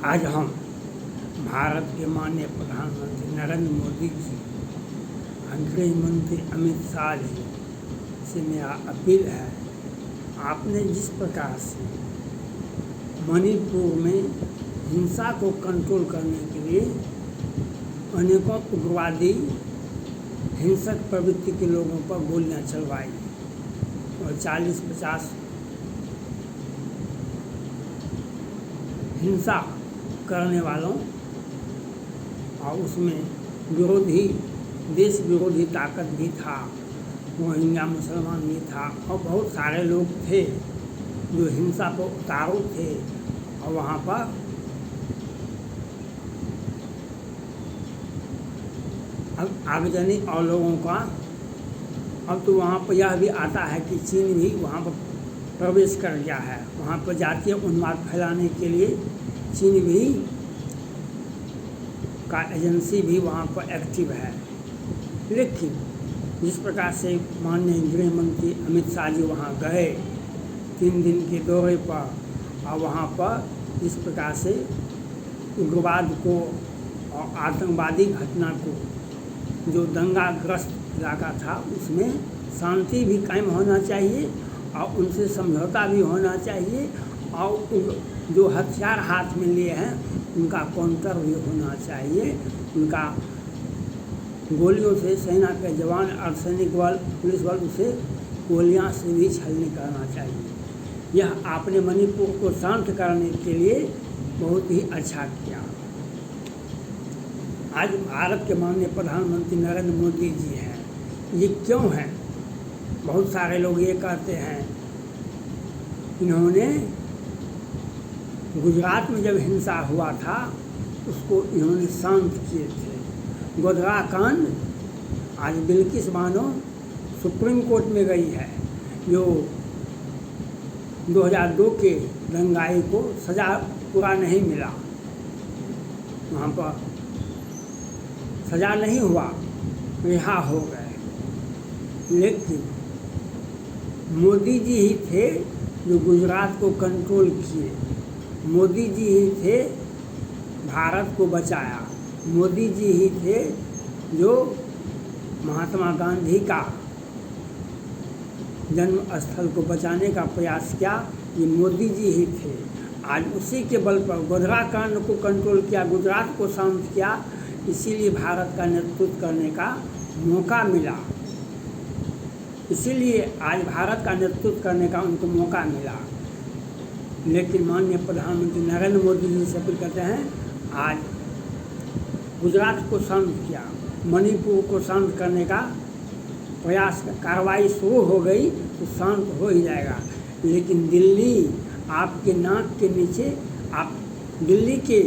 आज हम भारत के माननीय प्रधानमंत्री नरेंद्र मोदी जी, गृह मंत्री अमित शाह जी से मेरा अपील है, आपने जिस प्रकार से मणिपुर में हिंसा को कंट्रोल करने के लिए अनेकों उग्रवादी हिंसक प्रवृत्ति के लोगों पर गोलियां चलवाई और 40-50 हिंसा करने वालों और उसमें देश विरोधी ताकत भी था, रोहिंग्या मुसलमान भी था और बहुत सारे लोग थे जो हिंसा पर उतारू थे और वहाँ पर आगजनी और लोगों का। अब तो वहाँ पर यह भी आता है कि चीन भी वहाँ पर प्रवेश कर गया है, वहाँ पर जातीय उन्माद फैलाने के लिए चीन भी का एजेंसी भी वहाँ पर एक्टिव है। लेकिन जिस प्रकार से माननीय गृह मंत्री अमित शाह जी वहाँ गए 3 दिन के दौरे पर और वहाँ पर जिस प्रकार से उग्रवाद को और आतंकवादी घटना को, जो दंगाग्रस्त इलाका था, उसमें शांति भी कायम होना चाहिए और उनसे समझौता भी होना चाहिए और जो हथियार हाथ में लिए हैं उनका काउंटर भी होना चाहिए। उनका गोलियों से सेना के जवान, अर्धसैनिक बल, पुलिस बल उसे गोलियां से भी छलनी करना चाहिए। यह आपने मणिपुर को शांत करने के लिए बहुत ही अच्छा किया। आज भारत के माननीय प्रधानमंत्री नरेंद्र मोदी जी हैं, ये क्यों हैं? बहुत सारे लोग ये कहते हैं, इन्होंने गुजरात में जब हिंसा हुआ था उसको इन्होंने शांत किए थे। गोधरा कांड, आज बिल्किस बानो सुप्रीम कोर्ट में गई है, जो 2002 के दंगाई को सज़ा पूरा नहीं मिला, वहाँ पर सज़ा नहीं हुआ, रिहा हो गए। लेकिन मोदी जी ही थे जो गुजरात को कंट्रोल किए, मोदी जी ही थे भारत को बचाया, मोदी जी ही थे जो महात्मा गांधी का जन्म स्थल को बचाने का प्रयास किया, ये मोदी जी ही थे। आज उसी के बल पर गोधरा कांड को कंट्रोल किया, गुजरात को शांत किया, इसीलिए भारत का नेतृत्व करने का मौका मिला, इसीलिए आज भारत का नेतृत्व करने का उनको मौका मिला। लेकिन माननीय प्रधानमंत्री नरेंद्र मोदी जी से अपील करते हैं, आज गुजरात को शांत किया, मणिपुर को शांत करने का प्रयास, कार्रवाई शुरू हो गई तो शांत हो ही जाएगा। लेकिन दिल्ली आपके नाक के नीचे, आप दिल्ली के,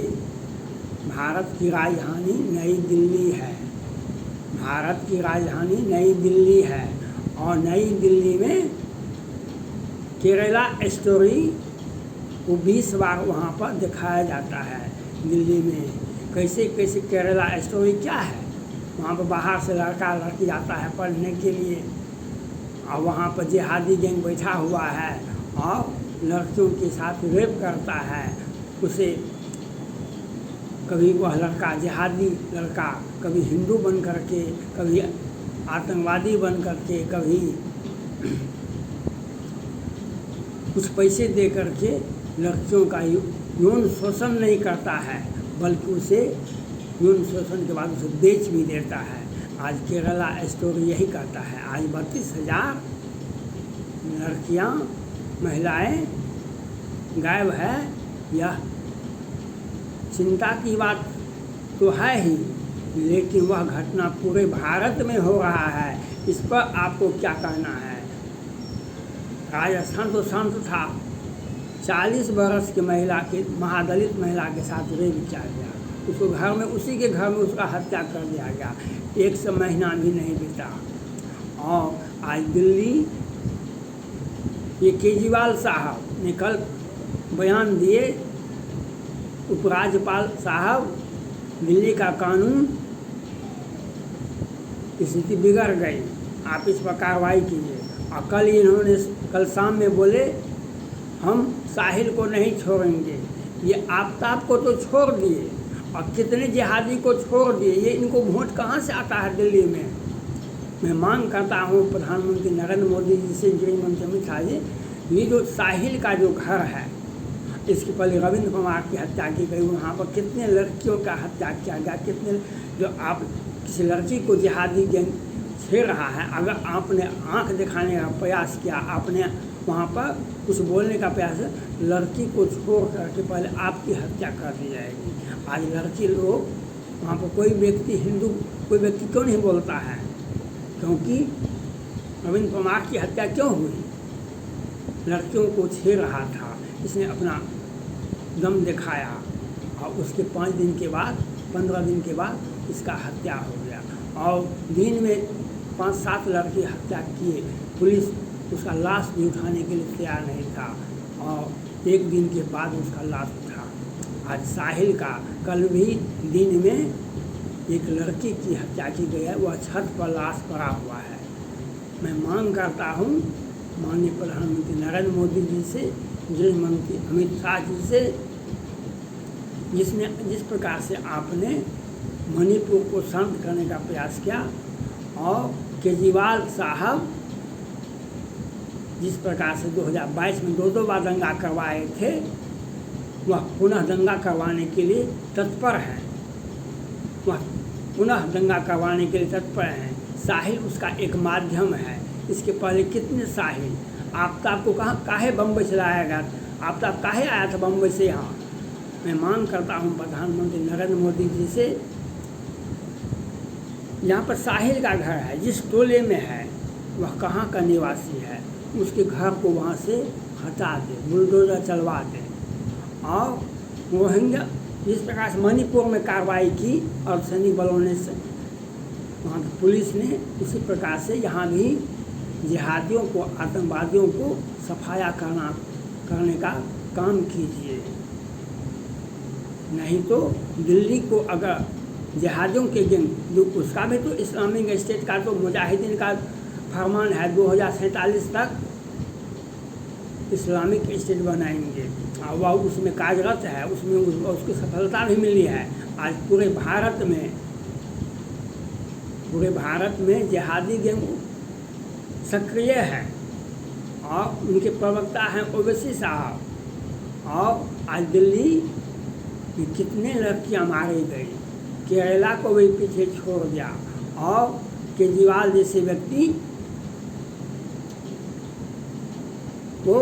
भारत की राजधानी नई दिल्ली है, भारत की राजधानी नई दिल्ली है और नई दिल्ली में केरला स्टोरी को 20 बार वहाँ पर दिखाया जाता है। दिल्ली में कैसे कैसे केरला स्टोरी क्या है, वहाँ पर बाहर से लड़का लड़की जाता है पढ़ने के लिए और वहाँ पर जिहादी गैंग बैठा हुआ है और लड़कियों के साथ रेप करता है। उसे कभी वह लड़का जिहादी लड़का कभी हिंदू बन करके, कभी आतंकवादी बन करके, कभी कुछ पैसे दे करके लड़कियों का यौन शोषण नहीं करता है, बल्कि उसे यौन शोषण के बाद उसे बेच भी देता है। आज केरला स्टोरी यही करता है। आज 32,000 लड़कियां, महिलाएं गायब है। यह चिंता की बात तो है ही, लेकिन वह घटना पूरे भारत में हो रहा है, इस पर आपको क्या कहना है? राजस्थान तो शांत था, 40 बरस की महिला के, महादलित महिला के साथ रेप किया गया, उसको घर में, उसी के घर में उसका हत्या कर दिया गया, 1 महीना भी नहीं बीता। और आज दिल्ली, ये केजरीवाल साहब ने कल बयान दिए, उपराज्यपाल साहब, दिल्ली का कानून स्थिति बिगड़ गई, आप इस पर कार्रवाई कीजिए। और कल शाम में बोले, हम साहिल को नहीं छोड़ेंगे, ये आफ्ताब को तो छोड़ दिए और कितने जिहादी को छोड़ दिए, ये इनको वोट कहाँ से आता है दिल्ली में। मैं मांग करता हूँ प्रधानमंत्री नरेंद्र मोदी जी से, गृह मंत्री अमित शाह जी, ये जो साहिल का जो घर है, इसके पहले रविंद्र कुमार की हत्या की गई, वहाँ पर कितने लड़कियों का हत्या किया गया, कितने जो आप किसी लड़की को जिहादी गैंग छेड़ रहा है, अगर आपने आंख दिखाने का प्रयास किया, आपने वहाँ पर कुछ बोलने का प्रयास, लड़की को छोड़ करके पहले आपकी हत्या कर दी जाएगी। आज लड़की लोग वहाँ पर कोई व्यक्ति, हिंदू कोई व्यक्ति क्यों नहीं बोलता है, क्योंकि रविंद्र कुमार की हत्या क्यों हुई, लड़कियों को छेड़ रहा था, इसने अपना दम दिखाया और उसके 5 दिन के बाद 15 दिन के बाद इसका हत्या हो गया। और दिन में 5-7 लड़के हत्या किए, पुलिस उसका लाश भी उठाने के लिए तैयार नहीं था और 1 दिन के बाद उसका लाश उठा। आज साहिल का कल भी दिन में एक लड़की की हत्या की गई है, वह छत पर लाश पड़ा हुआ है। मैं मांग करता हूँ माननीय प्रधानमंत्री नरेंद्र मोदी जी से, गृह मंत्री अमित शाह जी से, जिस प्रकार से आपने मणिपुर को शांत करने का प्रयास किया और केजरीवाल साहब जिस प्रकार से 2022 में 2 बार दंगा करवाए थे, वह पुनः दंगा करवाने के लिए तत्पर हैं, वह पुनः दंगा करवाने के लिए तत्पर हैं। साहिल उसका एक माध्यम है। इसके पहले कितने साहिल, आफ्ताब को काहे बम्बई से लाया गया, आफ्ताब काहे आया था बम्बई से यहाँ। मैं मांग करता हूँ प्रधानमंत्री नरेंद्र मोदी जी से, यहाँ पर साहिल का घर है, जिस टोले में है वह कहाँ का निवासी है, उसके घर को वहाँ से हटा दे, बुलडोजर चलवा दे। और रोहिंग्या जिस प्रकार से मणिपुर में कार्रवाई की और सैनिक बलों ने, वहाँ की पुलिस ने, उसी प्रकार से यहाँ भी जिहादियों को, आतंकवादियों को सफाया करने का काम कीजिए। नहीं तो दिल्ली को अगर जिहादियों के गैंग, जो उसका भी तो इस्लामिक स्टेट का तो मुजाहिदीन का फरमान है 2047 तक इस्लामिक स्टेट बनाएंगे और वह उसमें कार्यरत है, उसमें उसकी सफलता भी मिली है। आज पूरे भारत में जिहादी गैंग सक्रिय है और उनके प्रवक्ता हैं ओवैसी साहब। और आज दिल्ली में कितने लड़कियां मारी गई, केरला को भी पीछे छोड़ दिया और केजरीवाल जैसे व्यक्ति को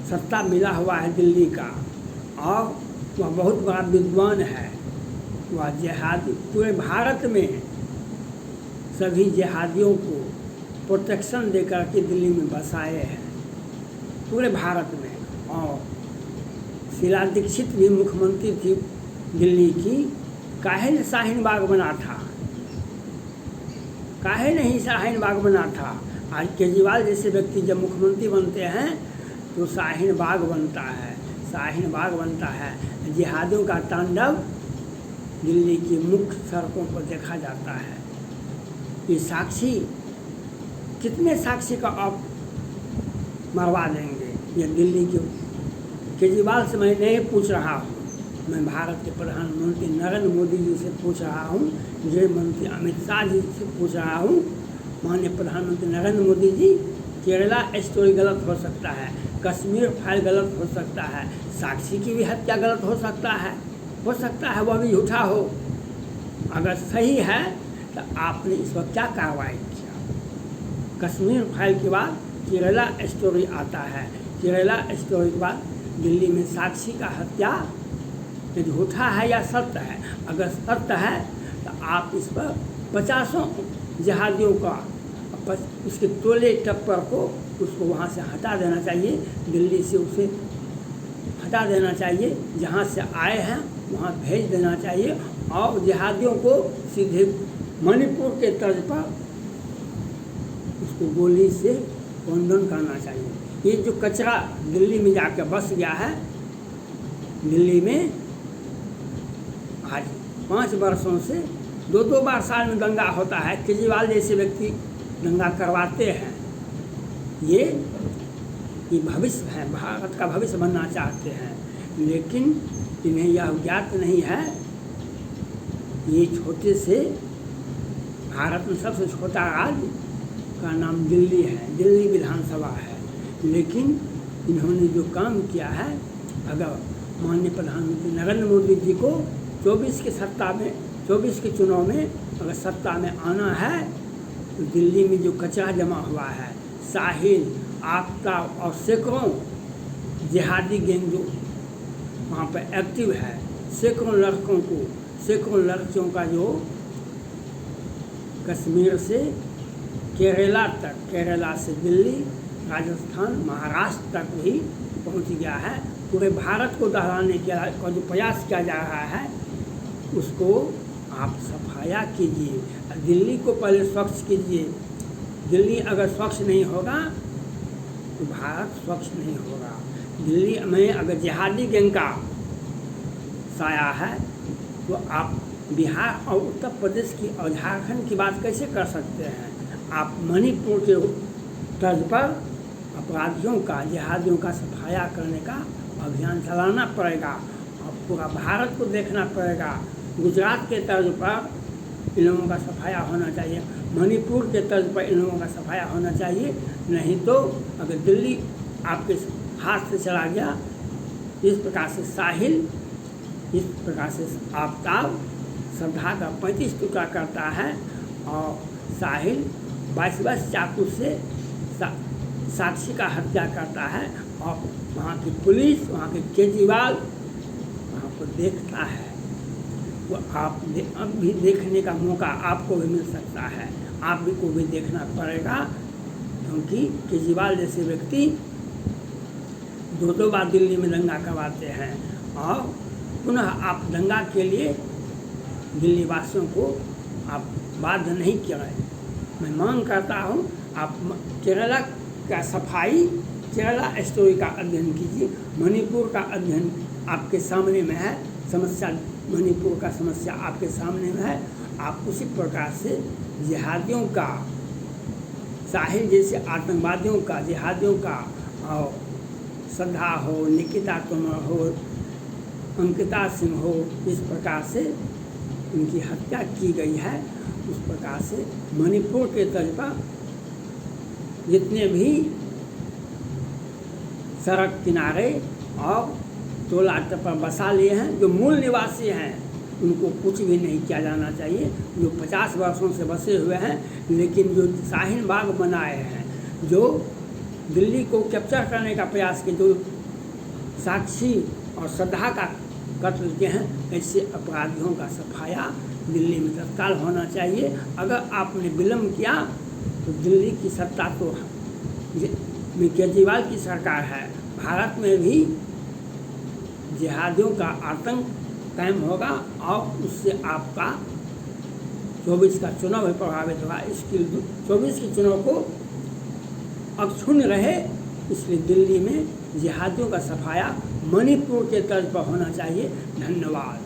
सत्ता मिला हुआ है दिल्ली का और वह बहुत बड़ा विद्वान है। वह जिहादी पूरे भारत में सभी जिहादियों को प्रोटेक्शन देकर के दिल्ली में बसाए हैं, पूरे भारत में। और शीला दीक्षित भी मुख्यमंत्री थी दिल्ली की, काहे ने शाहीन बाग बना था, काहे नहीं शाहीन बाग बना था। आज केजरीवाल जैसे व्यक्ति जब मुख्यमंत्री बनते हैं तो शाहीन बाग बनता है, शाहीन बाग बनता है। जिहादियों का तांडव दिल्ली की मुख्य सड़कों पर देखा जाता है। ये साक्षी, कितने साक्षी का आप मरवा देंगे। ये दिल्ली के केजरीवाल से मैं नहीं पूछ रहा हूँ, मैं भारत के प्रधानमंत्री नरेंद्र मोदी जी से पूछ रहा हूँ, गृह मंत्री अमित शाह जी से पूछ रहा हूँ। माननीय प्रधानमंत्री नरेंद्र मोदी जी, केरला स्टोरी गलत हो सकता है, कश्मीर फाइल गलत हो सकता है, साक्षी की भी हत्या गलत हो सकता है वह भी झूठा हो। अगर सही है तो आपने इस वक्त क्या कार्रवाई किया। कश्मीर फाइल के बाद केरला स्टोरी आता है, केरला स्टोरी के बाद दिल्ली में साक्षी का हत्या झूठा है या सत्य है। अगर सत्य है तो आप इस पर 50 जिहादियों का, उसके टोले टप्पर को, उसको वहाँ से हटा देना चाहिए, दिल्ली से उसे हटा देना चाहिए, जहाँ से आए हैं वहाँ भेज देना चाहिए और जिहादियों को सीधे मणिपुर के तर्ज पर उसको गोली से खंडन करना चाहिए। ये जो कचरा दिल्ली में जाकर बस गया है, दिल्ली में आज 5 वर्षों से 2 बार साल में दंगा होता है, केजरीवाल जैसे व्यक्ति दंगा करवाते हैं। ये भविष्य है, भारत का भविष्य बनना चाहते हैं। लेकिन इन्हें यह ज्ञात नहीं है ये छोटे से भारत में सबसे छोटा राज्य का नाम दिल्ली है, दिल्ली विधानसभा है। लेकिन इन्होंने जो काम किया है, अगर माननीय प्रधानमंत्री नरेंद्र मोदी जी को 24 के चुनाव में अगर सत्ता में आना है तो दिल्ली में जो कचरा जमा हुआ है, साहिल, आफ्ताब और सैकड़ों जिहादी गैंग जो वहाँ पर एक्टिव है, सैकड़ों लड़कियों का जो कश्मीर से केरला तक, केरला से दिल्ली, राजस्थान, महाराष्ट्र तक भी पहुँच गया है। पूरे भारत को दहलाने का जो प्रयास किया जा रहा है उसको आप सफाया कीजिए, दिल्ली को पहले स्वच्छ कीजिए। दिल्ली अगर स्वच्छ नहीं होगा तो भारत स्वच्छ नहीं होगा। दिल्ली में अगर जिहादी गैंग का साया है तो आप बिहार और उत्तर प्रदेश की और झारखंड की बात कैसे कर सकते हैं? आप मणिपुर के तर्ज पर अपराधियों का, जिहादियों का सफाया करने का अभियान चलाना पड़ेगा और पूरा भारत को देखना पड़ेगा। गुजरात के तर्ज पर इन लोगों का सफाया होना चाहिए, मणिपुर के तर्ज पर इन लोगों का सफाया होना चाहिए। नहीं तो अगर दिल्ली आपके हाथ से चला गया, इस प्रकार से साहिल, इस प्रकार से आफ्ताब श्रद्धा का 35 टुकड़ा करता है और साहिल 22 चाकू से साक्षी का हत्या करता है और वहाँ की पुलिस, वहाँ के केजरीवाल वहाँ पर देखता है। तो अब भी देखने का मौका आपको भी मिल सकता है, आप भी को भी देखना पड़ेगा, क्योंकि केजरीवाल जैसे व्यक्ति दो बार दिल्ली में दंगा करवाते हैं और पुनः आप दंगा के लिए दिल्ली वासियों को आप बाध्य नहीं करें। मैं मांग करता हूँ आप केरला का सफाई, केरला स्टोरी का अध्ययन कीजिए, मणिपुर का अध्ययन आपके सामने में है, समस्या मणिपुर का समस्या आपके सामने में है। आप उसी प्रकार से जिहादियों का, साहिल जैसे आतंकवादियों का, जिहादियों का, और श्रद्धा हो, निकिता तोमर हो, अंकिता सिंह हो, इस प्रकार से उनकी हत्या की गई है, उस प्रकार से मणिपुर के तर्ज पर जितने भी सड़क किनारे और टोला पर बसा लिए हैं, जो मूल निवासी हैं, उनको कुछ भी नहीं किया जाना चाहिए। जो 50 वर्षों से बसे हुए हैं, लेकिन जो शाहीन बाग बनाए हैं, जो दिल्ली को कैप्चर करने का प्रयास किए, जो साक्षी और श्रद्धा का कत्ल किए हैं, ऐसे अपराधियों का सफाया दिल्ली में तत्काल होना चाहिए। अगर आपने विलम्ब किया तो दिल्ली की सत्ता तो में केजरीवाल की सरकार है, भारत में भी जिहादियों का आतंक कायम होगा और उससे आपका 24 का चुनाव भी प्रभावित होगा। इसके 24 के चुनाव को अक्षुण्ण रहे, इसलिए दिल्ली में जिहादियों का सफाया मणिपुर के तर्ज पर होना चाहिए। धन्यवाद।